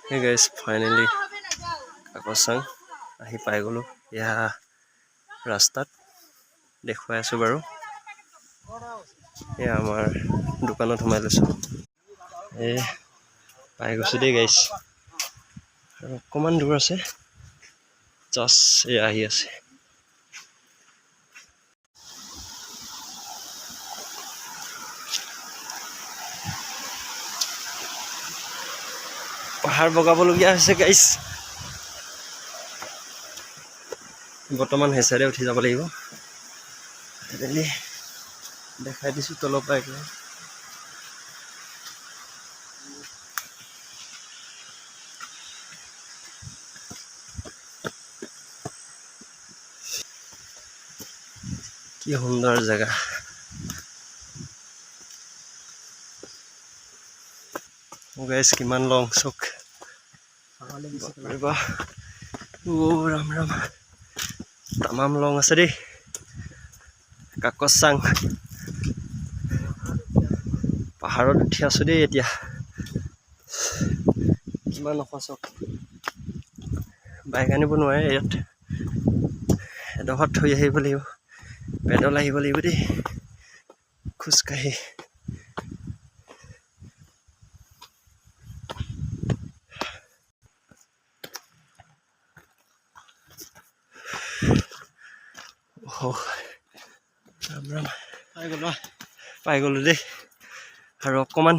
Hey guys, finally Kakochang আহি পাই গ'লো। এয়া ৰাস্তাত দেখুৱাই আছো বাৰু। এয়া আমাৰ দোকানত সোমাই লৈছো। পাই গৈছো দেই গাইছ। আৰু অকণমান দূৰ আছে, জাষ্ট এয়া আহি আছে। পাহাৰ বগাবলগীয়া হৈছে গাইছ। বৰ্তমান সেই চাইডে উঠি যাব লাগিব। দেখাই দিছো তলৰ পৰা একেবাৰে। কি সুন্দৰ জেগা। গাইছ কিমান লং চক। ৰাম ৰাম, তামাম লং আছে দেই কাকচাং। পাহাৰত উঠি আছো দেই এতিয়া। কিমান ওখ চক। বাইক আনিব নোৱাৰে ইয়াত, এডোখৰত থৈ আহিব লাগিব, পেডল আহিব লাগিব দেই খোজকাঢ়ি। ৰাম ৰাম, পাই গ'লো দেই। আৰু অকণমান,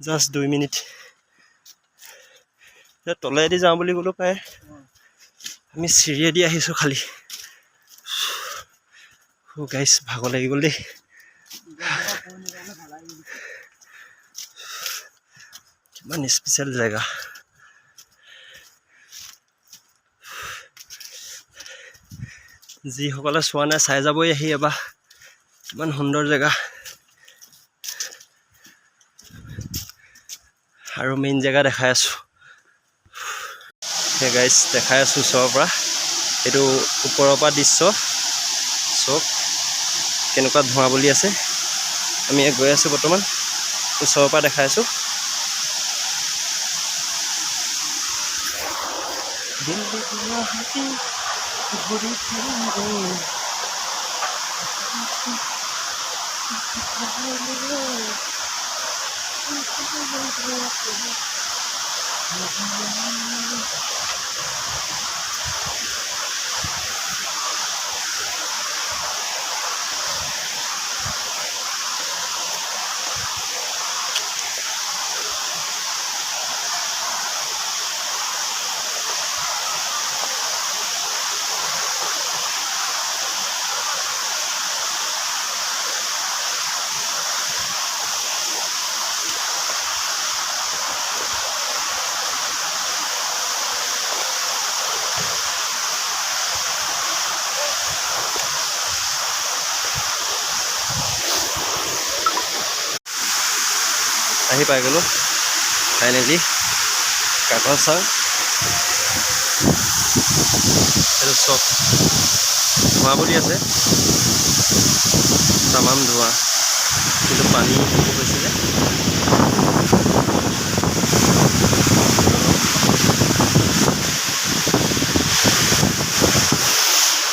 জাষ্ট 2 মিনিট। তলেদি যাওঁ বুলি ক'লো পাই, আমি চিৰিয়েদি আহিছো খালি। গাইছ ভাগৰ লাগি গ'ল দেই। কিমান স্পেচিয়েল জেগা। যিসকলে চোৱা নাই চাই যাবই আহি এবাৰ, ইমান সুন্দৰ জেগা। আৰু মেইন জেগা দেখাই আছো। সেই গাইছ দেখাই আছো ওচৰৰ পৰা, এইটো ওপৰৰ পৰা দৃশ্য চক কেনেকুৱা ধোঁৱা বুলি আছে। আমি গৈ আছো বৰ্তমান, ওচৰৰ পৰা দেখাই আছো। আহি পাই গ'লো ফাইনেলি কাকচাং। এইটো চক ধোঁৱা বুলি আছে, তামাম ধোঁৱা, কিন্তু পানী হৈছে যে।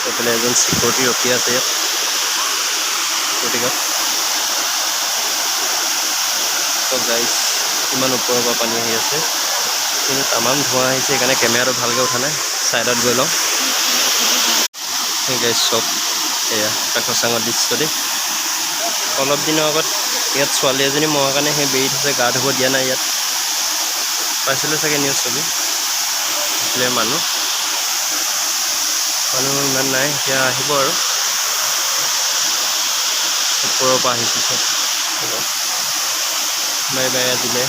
এইফালে এজন চিকিউৰিটি ৰখি আছে ইয়াত, গাইছ কিমান ওপৰৰ পৰা পানী আহি আছে, কিন্তু তামাম ধোঁৱা আহিছে, সেইকাৰণে কেমেৰাটো ভালকৈ উঠা নাই। ছাইডত গৈ লওঁ। সেই গাইছ চক এয়া কাকচাঙৰ দৃশ্য দেই। অলপ দিনৰ আগত ইয়াত ছোৱালী এজনী মৰাৰ কাৰণে সেই বেৰি থৈছে, গা ধুব দিয়া নাই ইয়াত। পাইছিলোঁ চাগে নিউজ ছবি। মানুহ ইমান নাই, এতিয়া আহিব আৰু। ওপৰৰ পৰা আহিছোঁ চব বাই বাই দিলে।